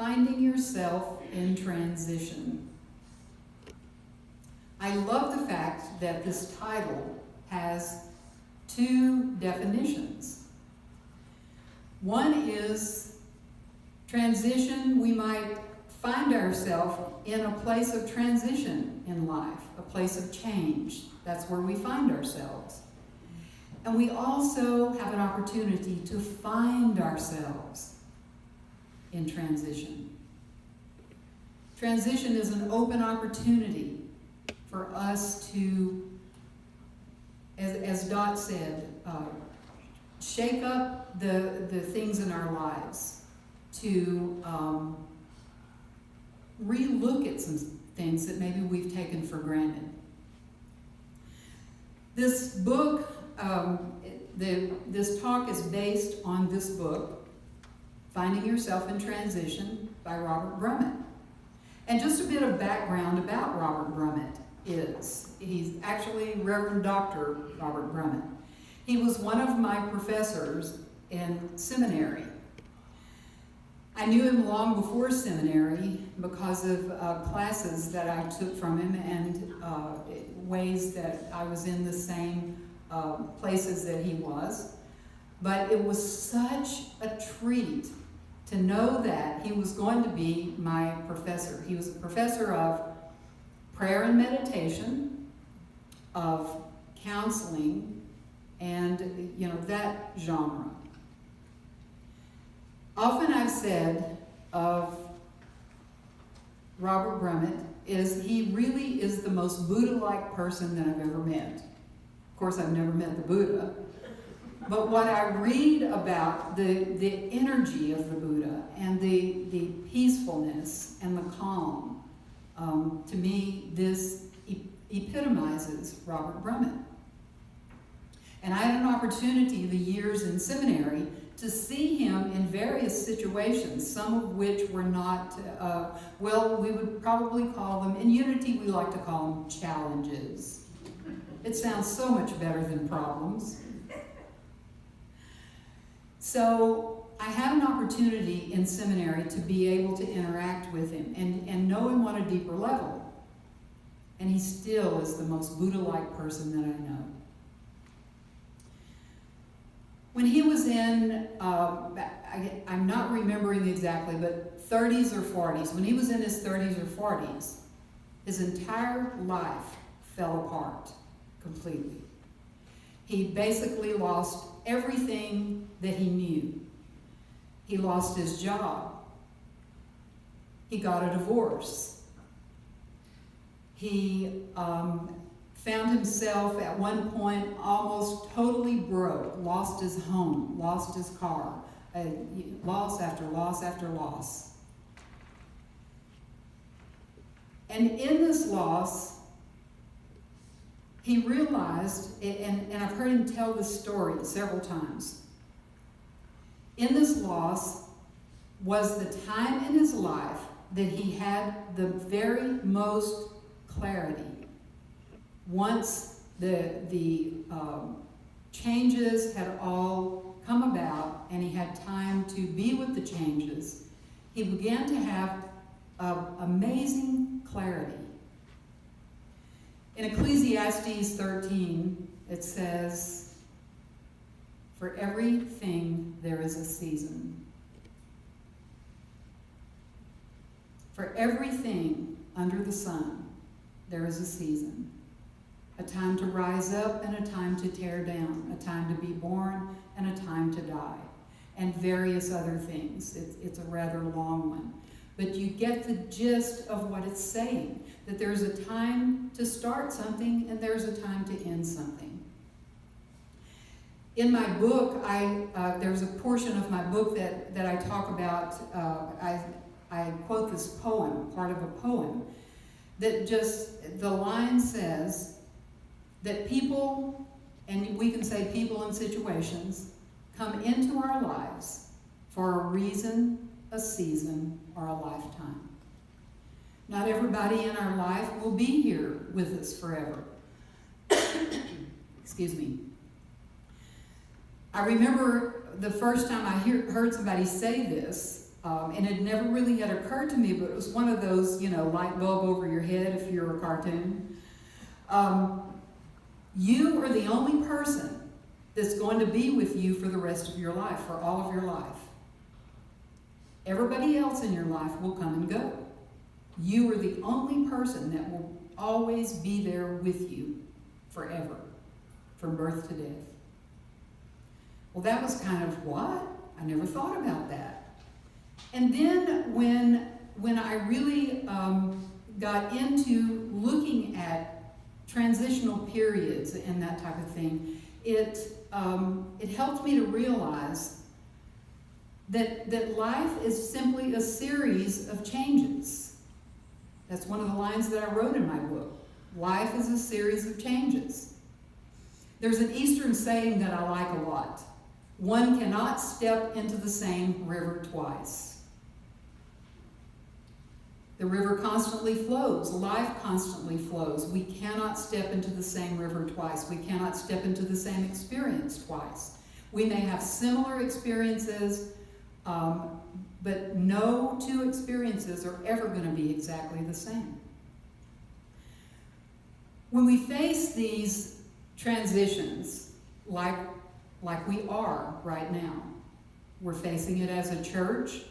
Finding Yourself in Transition. I love the fact that this title has two definitions. One is transition. We might find ourselves in a place of transition in life, a place of change. That's where we find ourselves. And we also have an opportunity to find ourselves in transition. Transition is an open opportunity for us to, as Dot said, shake up the things in our lives, to re-look at some things that maybe we've taken for granted. This book, this talk is based on this book, Finding Yourself in Transition by Robert Brummett. And just a bit of background about Robert Brummett is, he's actually Reverend Dr. Robert Brummett. He was one of my professors in seminary. I knew him long before seminary because of classes that I took from him and ways that I was in the same places that he was. But it was such a treat to know that he was going to be my professor. He was a professor of prayer and meditation, of counseling, and that genre. Often I've said of Robert Brummett is he really is the most Buddha-like person that I've ever met. Of course, I've never met the Buddha. But what I read about the energy of the Buddha and the peacefulness and the calm, to me, this epitomizes Robert Brummett. And I had an opportunity the years in seminary to see him in various situations, some of which were not, we would probably call them, in Unity we like to call them challenges. It sounds so much better than problems. So I had an opportunity in seminary to be able to interact with him and know him on a deeper level. And he still is the most Buddha-like person that I know. When he was in, I'm not remembering exactly, but 30s or 40s, when he was in his 30s or 40s, his entire life fell apart completely. He basically lost everything that he knew. He lost his job. He got a divorce. He found himself at one point almost totally broke, lost his home, lost his car, loss after loss after loss. And in this loss, he realized, and I've heard him tell this story several times, in this loss was the time in his life that he had the very most clarity. Once the changes had all come about and he had time to be with the changes, he began to have amazing clarity. In Ecclesiastes 13, it says, "For everything there is a season. For everything under the sun there is a season. A time to rise up and a time to tear down, a time to be born and a time to die," and various other things. It's a rather long one. But you get the gist of what it's saying, that there's a time to start something and there's a time to end something. In my book, there's a portion of my book that I talk about, I quote this poem, part of a poem, that just, the line says that people, and we can say people and situations, come into our lives for a reason, a season, or a lifetime. Not everybody in our life will be here with us forever. Excuse me. I remember the first time I heard somebody say this, and it never really had occurred to me, but it was one of those, light bulb over your head if you're a cartoon. You are the only person that's going to be with you for the rest of your life, for all of your life. Everybody else in your life will come and go. You are the only person that will always be there with you forever, from birth to death. Well, that was kind of what? I never thought about that. And then when I really got into looking at transitional periods and that type of thing, it helped me to realize that life is simply a series of changes. That's one of the lines that I wrote in my book. Life is a series of changes. There's an Eastern saying that I like a lot. One cannot step into the same river twice. The river constantly flows. Life constantly flows. We cannot step into the same river twice. We cannot step into the same experience twice. We may have similar experiences, but no two experiences are ever going to be exactly the same. When we face these transitions, like we are right now, we're facing it as a church,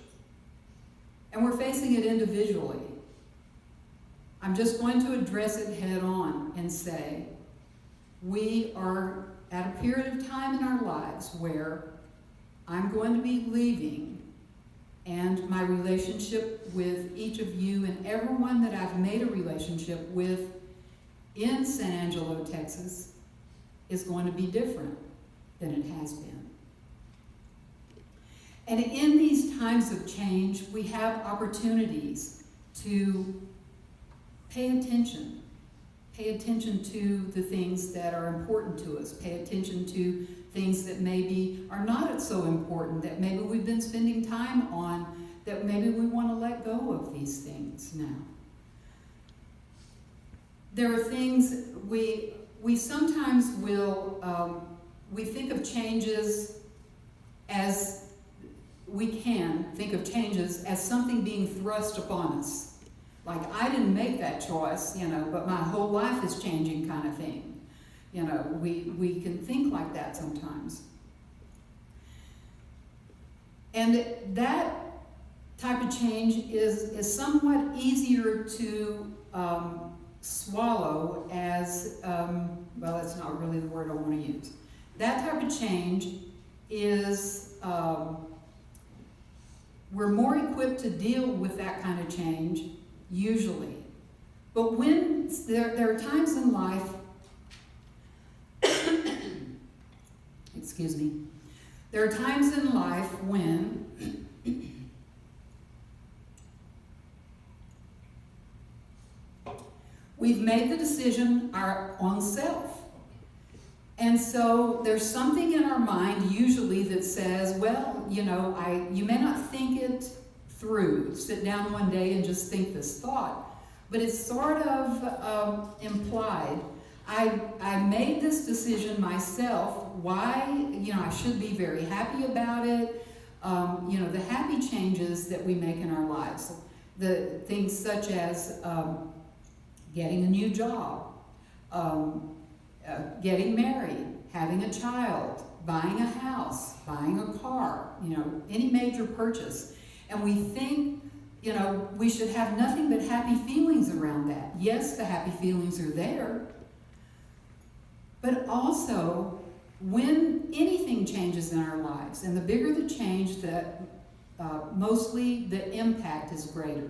and we're facing it individually. I'm just going to address it head on and say, we are at a period of time in our lives where I'm going to be leaving, and my relationship with each of you and everyone that I've made a relationship with in San Angelo, Texas, is going to be different than it has been. And in these times of change, we have opportunities to pay attention. Pay attention to the things that are important to us. Pay attention to things that maybe are not so important, that maybe we've been spending time on, that maybe we want to let go of these things now. There are things we sometimes will, we think of changes as, we can think of changes as something being thrust upon us. Like, I didn't make that choice, but my whole life is changing kind of thing. We can think like that sometimes. And that type of change is somewhat easier to swallow as, well, that's not really the word I want to use. That type of change is, we're more equipped to deal with that kind of change, usually. But when there are times in life, excuse me, there are times in life when we've made the decision our own self. And so there's something in our mind usually that says, well, you may not think it through. Sit down one day and just think this thought. But it's sort of implied. I made this decision myself. Why? I should be very happy about it. The happy changes that we make in our lives. The things such as getting a new job, getting married, having a child, buying a house, buying a car, any major purchase. And we think, we should have nothing but happy feelings around that. Yes, the happy feelings are there. But also, when anything changes in our lives, and the bigger the change, that mostly the impact is greater.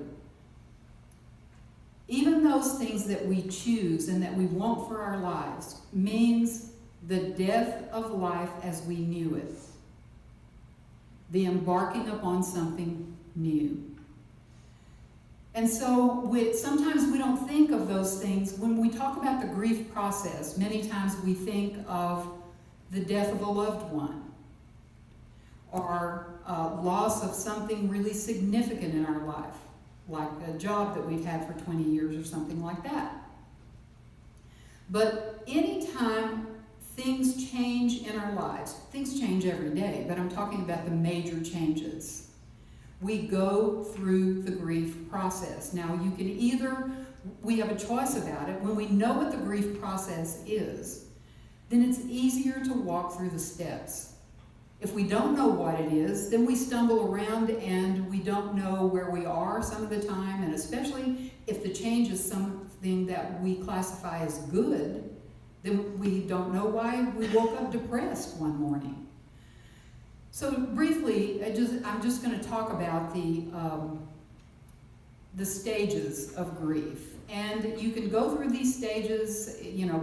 Even those things that we choose and that we want for our lives means the death of life as we knew it. The embarking upon something new. And so sometimes we don't think of those things. When we talk about the grief process, many times we think of the death of a loved one or loss of something really significant in our life, like a job that we've had for 20 years or something like that. But anytime things change in our lives, things change every day, but I'm talking about the major changes. we go through the grief process. Now, you can either, we have a choice about it. When we know what the grief process is, then it's easier to walk through the steps. If we don't know what it is, then we stumble around and we don't know where we are some of the time, and especially if the change is something that we classify as good, then we don't know why we woke up depressed one morning. So briefly, I'm just going to talk about the stages of grief. And you can go through these stages,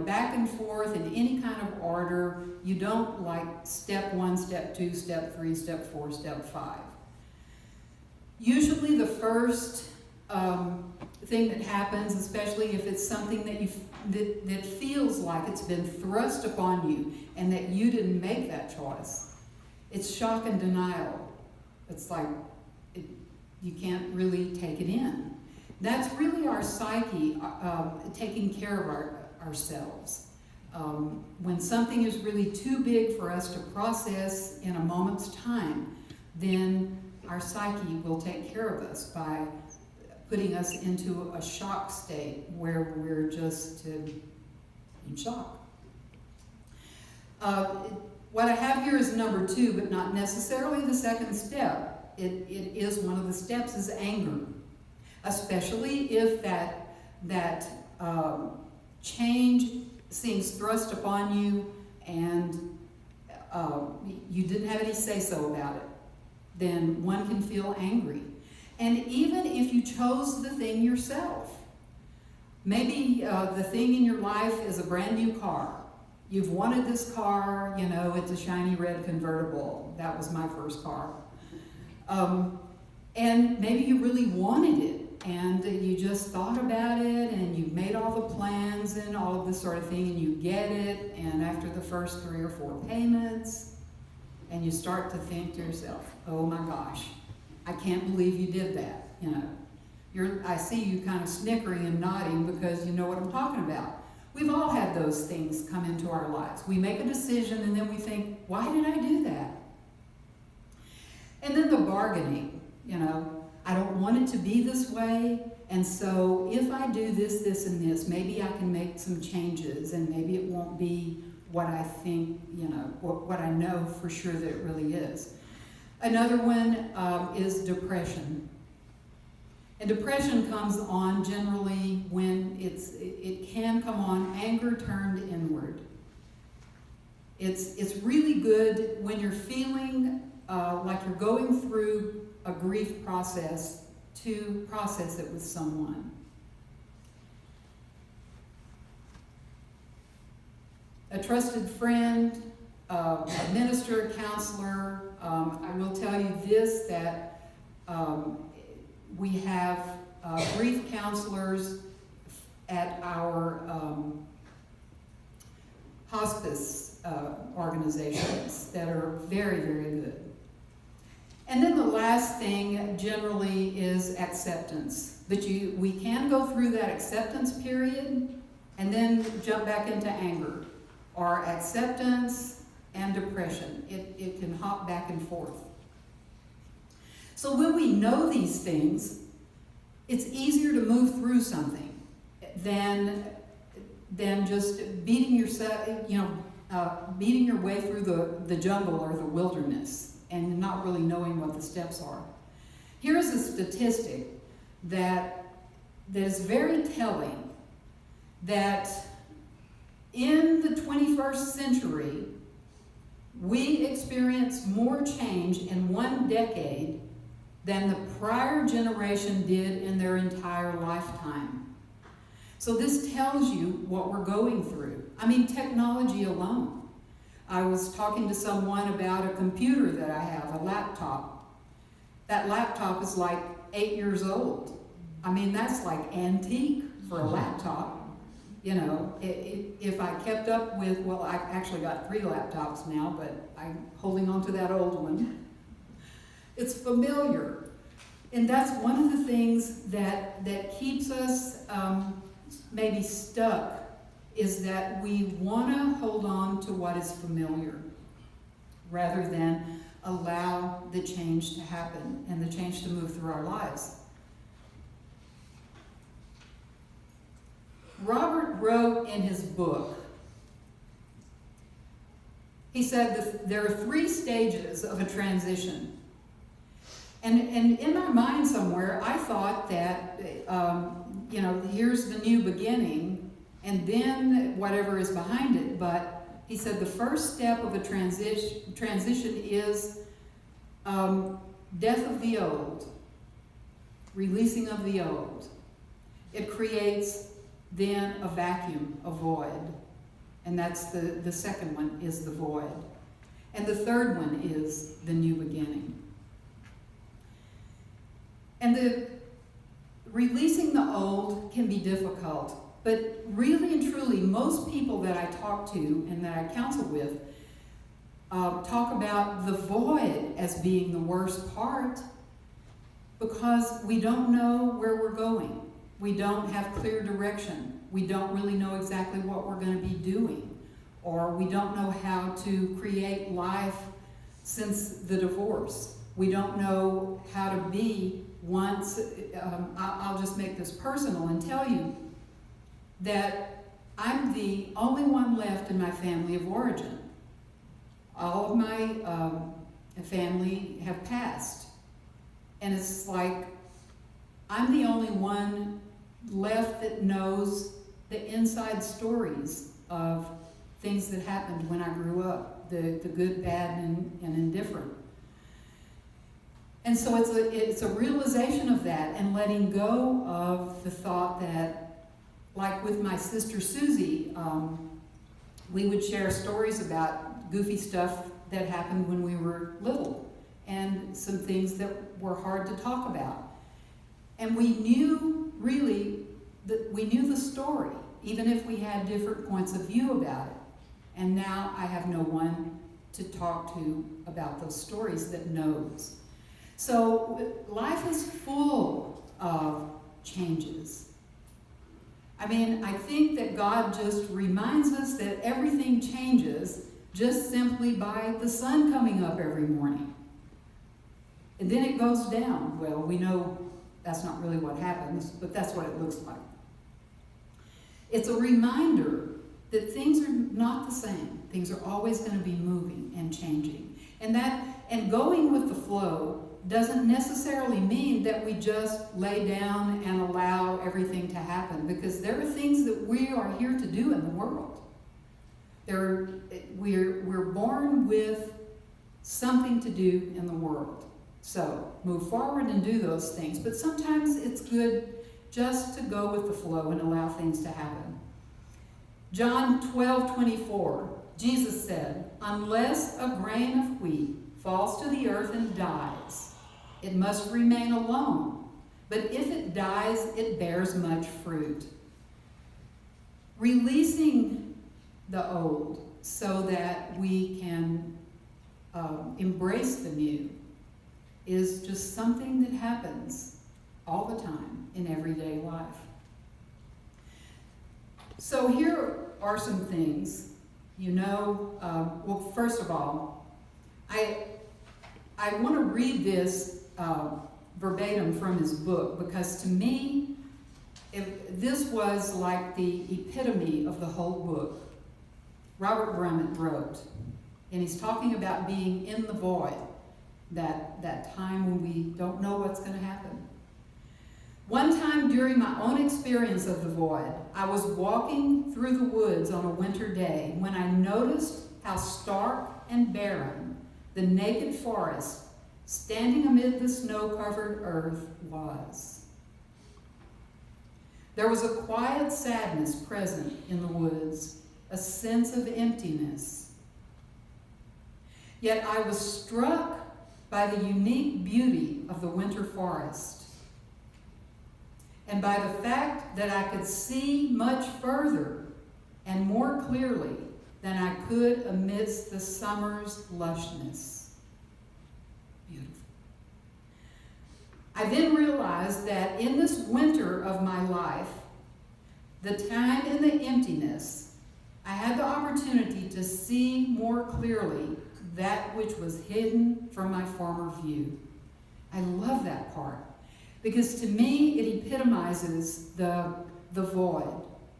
back and forth in any kind of order. You don't like step 1, step 2, step 3, step 4, step 5. Usually the first thing that happens, especially if it's something that feels like it's been thrust upon you and that you didn't make that choice, it's shock and denial. It's like you can't really take it in. That's really our psyche taking care of ourselves. When something is really too big for us to process in a moment's time, then our psyche will take care of us by putting us into a shock state where we're just in shock. What I have here is number 2, but not necessarily the second step. It is one of the steps is anger. Especially if that change seems thrust upon you and you didn't have any say-so about it, then one can feel angry. And even if you chose the thing yourself, maybe the thing in your life is a brand new car. You've wanted this car, it's a shiny red convertible. That was my first car. And maybe you really wanted it. And you just thought about it, and you made all the plans and all of this sort of thing, and you get it, and after the first 3 or 4 payments, and you start to think to yourself, oh my gosh, I can't believe you did that, I see you kind of snickering and nodding because you know what I'm talking about. We've all had those things come into our lives. We make a decision, and then we think, why did I do that? And then the bargaining, I don't want it to be this way, and so if I do this, this, and this, maybe I can make some changes, and maybe it won't be what I think, what I know for sure that it really is. Another one is depression. And depression comes on generally when it can come on anger turned inward. It's really good when you're feeling like you're going through a grief process to process it with someone. A trusted friend, a minister, a counselor. I will tell you this, that we have grief counselors at our hospice organizations that are very, very good. And then the last thing generally is acceptance. But we can go through that acceptance period and then jump back into anger, or acceptance and depression. It can hop back and forth. So when we know these things, it's easier to move through something than just beating yourself, beating your way through the jungle or the wilderness and not really knowing what the steps are. Here's a statistic that is very telling, that in the 21st century, we experience more change in one decade than the prior generation did in their entire lifetime. So this tells you what we're going through. Technology alone. I was talking to someone about a computer that I have, a laptop. That laptop is like 8 years old. That's like antique for a laptop. If I kept up with, well, I've actually got 3 laptops now, but I'm holding on to that old one. It's familiar. And that's one of the things that keeps us maybe stuck, is that we want to hold on to what is familiar rather than allow the change to happen and the change to move through our lives. Robert wrote in his book, he said that there are 3 stages of a transition. And in my mind somewhere, I thought that, here's the new beginning, and then whatever is behind it. But he said the first step of a transition is death of the old, releasing of the old. It creates then a vacuum, a void. And that's the second one is the void. And the third one is the new beginning. And the releasing the old can be difficult, but really and truly, most people that I talk to and that I counsel with talk about the void as being the worst part because we don't know where we're going. We don't have clear direction. We don't really know exactly what we're going to be doing, or we don't know how to create life since the divorce. We don't know how to be once. I'll just make this personal and tell you that I'm the only one left in my family of origin. All of my family have passed. And it's like I'm the only one left that knows the inside stories of things that happened when I grew up, the good, bad, and indifferent. And so it's a realization of that and letting go of the thought that, like with my sister Susie, we would share stories about goofy stuff that happened when we were little and some things that were hard to talk about. And we knew really that we knew the story, even if we had different points of view about it. And now I have no one to talk to about those stories that knows. So life is full of changes. I mean, I think that God just reminds us that everything changes just simply by the sun coming up every morning. And then it goes down. Well, we know that's not really what happens, but that's what it looks like. It's a reminder that things are not the same. Things are always going to be moving and changing. And going with the flow doesn't necessarily mean that we just lay down and allow everything to happen, because there are things that we are here to do in the world. We're born with something to do in the world. So move forward and do those things. But sometimes it's good just to go with the flow and allow things to happen. John 12:24, Jesus said, "Unless a grain of wheat falls to the earth and dies, it must remain alone. But if it dies, it bears much fruit." Releasing the old so that we can embrace the new is just something that happens all the time in everyday life. So here are some things, well, first of all, I want to read this verbatim from his book, because to me, this was like the epitome of the whole book. Robert Brummett wrote, and he's talking about being in the void, that time when we don't know what's going to happen. "One time during my own experience of the void, I was walking through the woods on a winter day when I noticed how stark and barren the naked forest standing amid the snow-covered earth was. There was a quiet sadness present in the woods, a sense of emptiness. Yet I was struck by the unique beauty of the winter forest, and by the fact that I could see much further and more clearly than I could amidst the summer's lushness." Beautiful. I then realized that in this winter of my life, the time in the emptiness, I had the opportunity to see more clearly that which was hidden from my former view. I love that part, because to me it epitomizes the void,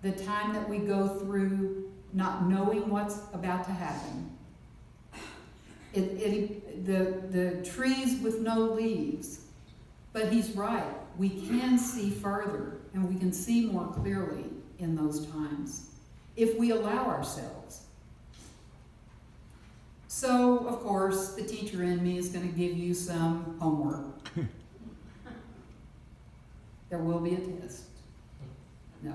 the time that we go through not knowing what's about to happen. The trees with no leaves. But he's right. We can see further, and we can see more clearly in those times if we allow ourselves. So, of course, the teacher in me is going to give you some homework. There will be a test. No.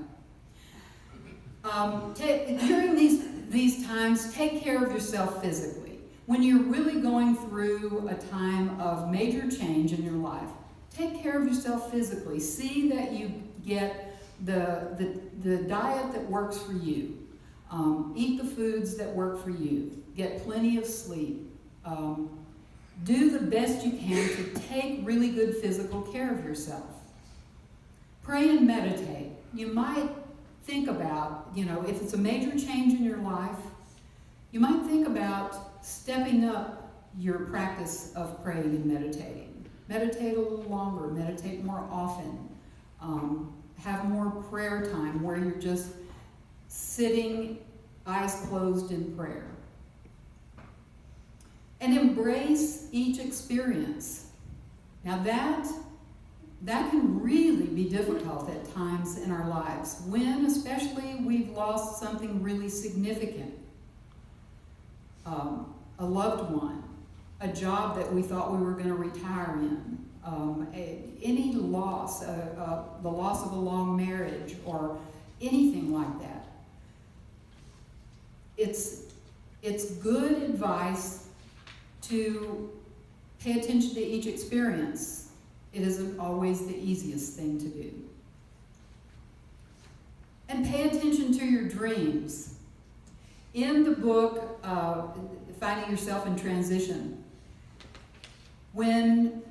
During these times, take care of yourself physically. When you're really going through a time of major change in your life, take care of yourself physically. See that you get the diet that works for you. Eat the foods that work for you. Get plenty of sleep. Do the best you can to take really good physical care of yourself. Pray and meditate. You might think about, if it's a major change in your life, you might think about stepping up your practice of praying and meditating. Meditate a little longer, meditate more often. Have more prayer time where you're just sitting, eyes closed in prayer. And embrace each experience. Now that can really be difficult at times in our lives, when especially we've lost something really significant. A loved one, a job that we thought we were going to retire in, any loss, the loss of a long marriage, or anything like that. It's good advice to pay attention to each experience. It isn't always the easiest thing to do. And pay attention to your dreams. In the book, Finding Yourself in Transition, when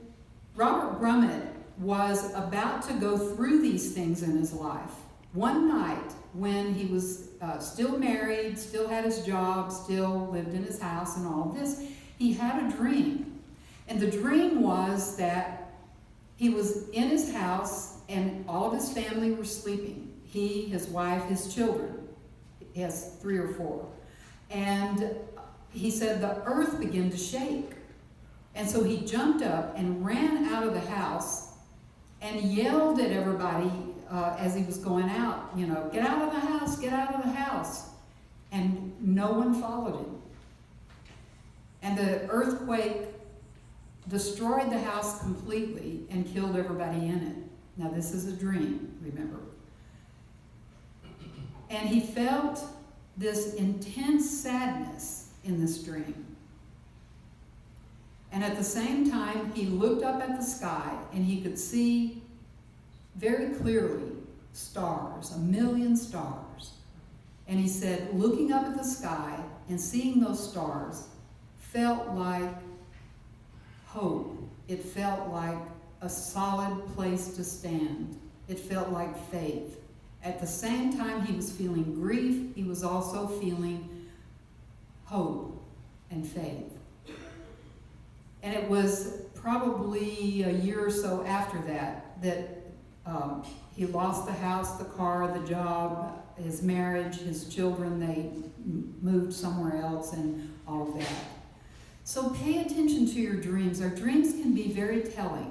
Robert Brummett was about to go through these things in his life, one night when he was still married, still had his job, still lived in his house and all of this, he had a dream. And the dream was that he was in his house and all of his family were sleeping. He, his wife, his children. He has 3 or 4. And he said the earth began to shake. And so he jumped up and ran out of the house and yelled at everybody as he was going out, get out of the house, get out of the house. And no one followed him. And the earthquake destroyed the house completely and killed everybody in it. Now this is a dream, remember. And he felt this intense sadness in this dream. And at the same time, he looked up at the sky and he could see very clearly stars, 1 million stars. And he said, looking up at the sky and seeing those stars felt like hope. It felt like a solid place to stand. It felt like faith. At the same time he was feeling grief, he was also feeling hope and faith. And it was probably a year or so after that he lost the house, the car, the job, his marriage, his children. They moved somewhere else and all of that. So pay attention to your dreams. Our dreams can be very telling.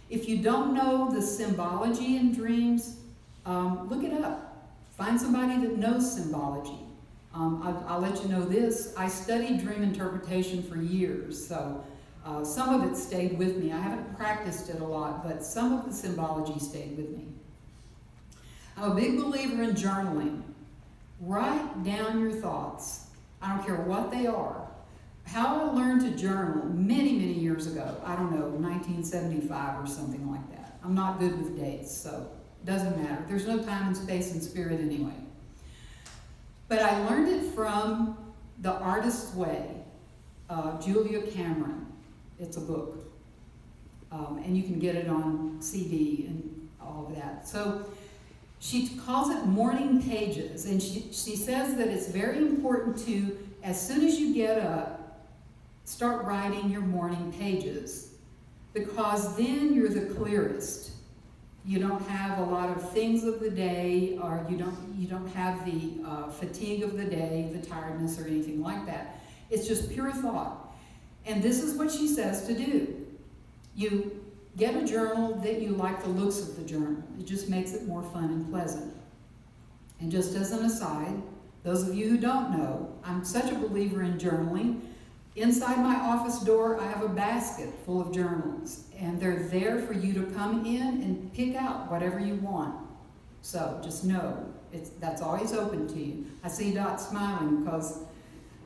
If you don't know the symbology in dreams, look it up. Find somebody that knows symbology. I'll let you know this. I studied dream interpretation for years, so some of it stayed with me. I haven't practiced it a lot, but some of the symbology stayed with me. I'm a big believer in journaling. Write down your thoughts. I don't care what they are. How I learned to journal many, many years ago, I don't know, 1975 or something like that. I'm not good with dates, so it doesn't matter. There's no time and space and spirit anyway. But I learned it from The Artist's Way, Julia Cameron. It's a book. And you can get it on CD and all of that. So she calls it morning pages. And she says that it's very important to, as soon as you get up, start writing your morning pages, because then you're the clearest. You don't have a lot of things of the day, or you don't have the fatigue of the day, the tiredness, or anything like that. It's just pure thought. And this is what she says to do. You get a journal that you like the looks of the journal. It just makes it more fun and pleasant. And just as an aside, those of you who don't know, I'm such a believer in journaling. Inside my office door, I have a basket full of journals, and they're there for you to come in and pick out whatever you want. So just know, that's always open to you. I see Dot smiling because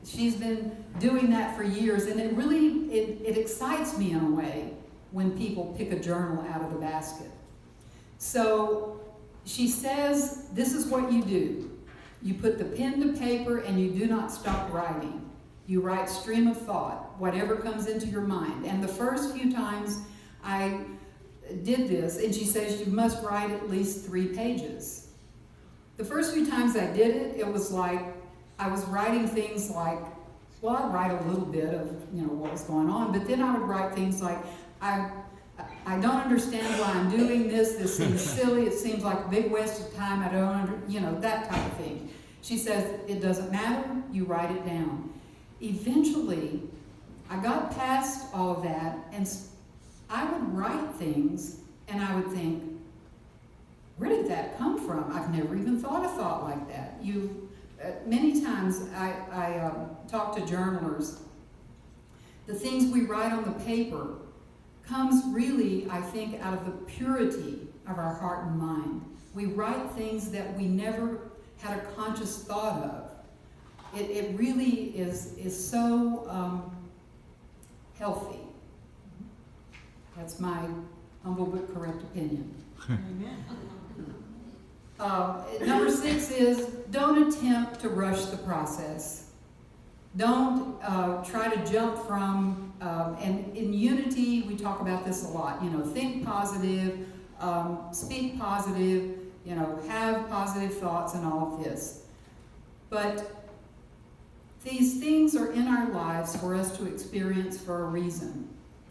she's been doing that for years, and it really, it excites me in a way when people pick a journal out of the basket. So she says, this is what you do. You put the pen to paper and you do not stop writing. You write stream of thought, whatever comes into your mind. And the first few times I did this, and she says you must write at least 3 pages. The first few times I did it, it was like I was writing things like, well, I'd write a little bit of what was going on, but then I would write things like, I don't understand why I'm doing this. This seems silly. It seems like a big waste of time. I don't that type of thing. She says, it doesn't matter. You write it down. Eventually, I got past all of that, and I would write things, and I would think, where did that come from? I've never even thought a thought like that. Many times I talk to journalers. The things we write on the paper comes really, I think, out of the purity of our heart and mind. We write things that we never had a conscious thought of. It really is so healthy. That's my humble but correct opinion. Number 6 is, don't attempt to rush the process. Don't try to jump from, and in Unity we talk about this a lot, think positive, speak positive, have positive thoughts and all of this. But these things are in our lives for us to experience for a reason.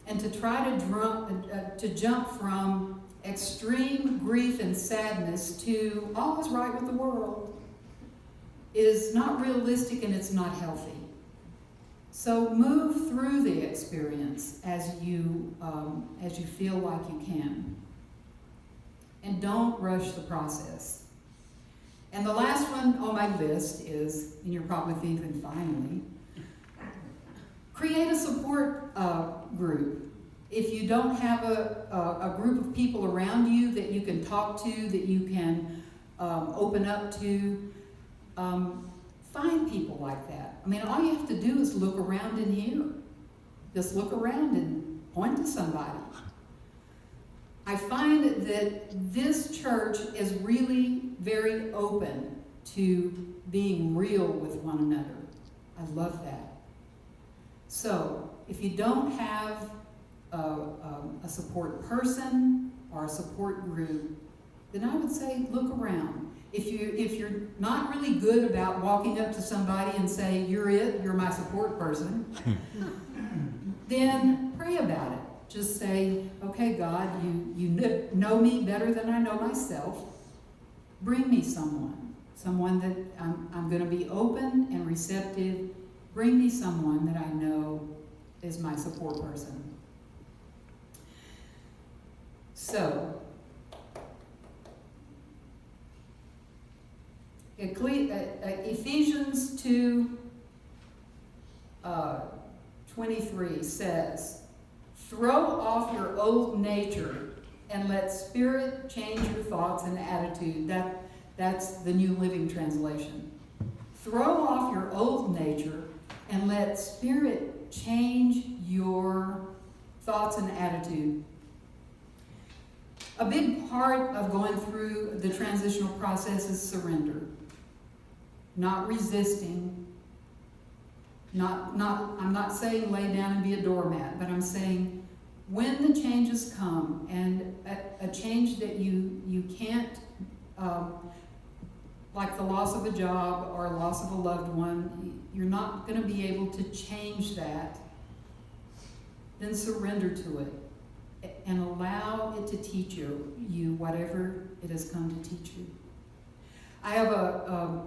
And to try to jump from extreme grief and sadness to all is right with the world is not realistic, and it's not healthy. So move through the experience as you feel like you can. And don't rush the process. And the last one on my list is, and you're probably thinking, finally, create a support group. If you don't have a group of people around you that you can talk to, that you can open up to, find people like that. I mean, all you have to do is look around in here. Just look around and point to somebody. I find that this church is really very open to being real with one another. I love that. So, if you don't have a support person or a support group, then I would say look around. If you're not really good about walking up to somebody and say, you're my support person, then pray about it. Just say, okay, God, you know me better than I know myself. Bring me someone that I'm going to be open and receptive. Bring me someone that I know is my support person. So, Ephesians 2:23 says, throw off your old nature and let Spirit change your thoughts and attitude. That's the New Living Translation. Throw off your old nature and let Spirit change your thoughts and attitude. A big part of going through the transitional process is surrender. Not resisting. I'm not saying lay down and be a doormat, but I'm saying when the changes come, and a change that you can't, like the loss of a job or loss of a loved one, you're not going to be able to change that then surrender to it and allow it to teach you whatever it has come to teach you. I have a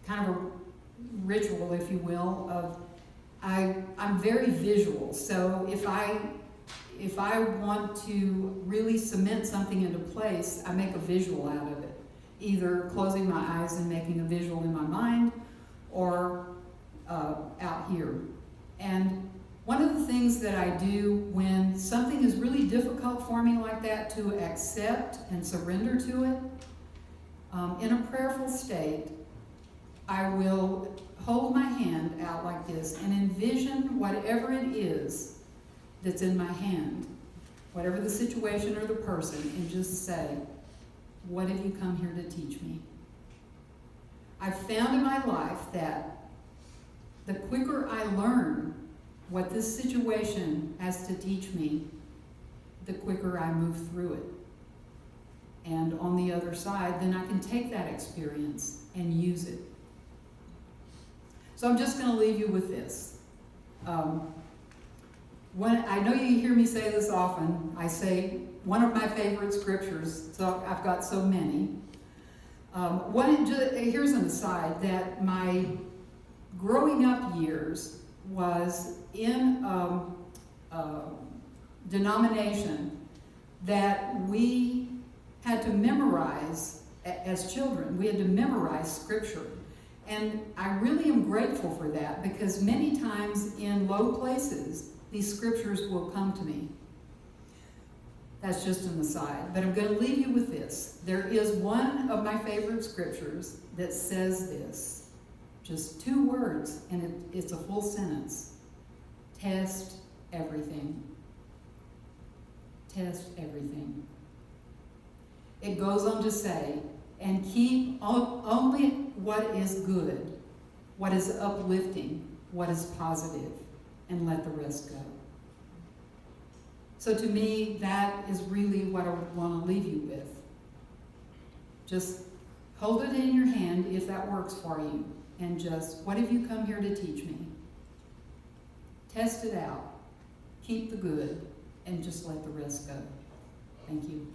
kind of a ritual, if you will, of I'm very visual. So if I want to really cement something into place, I make a visual out of it, either closing my eyes and making a visual in my mind, or out here. And one of the things that I do when something is really difficult for me like that, to accept and surrender to it, in a prayerful state, I will hold my hand out like this and envision whatever it is that's in my hand, whatever the situation or the person, and just say, what have you come here to teach me? I've found in my life that the quicker I learn what this situation has to teach me, the quicker I move through it. And on the other side, then I can take that experience and use it. So I'm just going to leave you with this. I know you hear me say this often. I say one of my favorite scriptures, so I've got so many. Here's an aside, that my growing up years was in a denomination that we had to memorize as children. We had to memorize scripture. And I really am grateful for that, because many times in low places, these scriptures will come to me. That's just an aside. But I'm going to leave you with this. There is one of my favorite scriptures that says this. Just 2 words, and it's a full sentence. Test everything. Test everything. It goes on to say, and keep only what is good, what is uplifting, what is positive, and let the rest go. So to me, that is really what I want to leave you with. Just hold it in your hand if that works for you, and just, what have you come here to teach me? Test it out, keep the good, and just let the rest go. Thank you.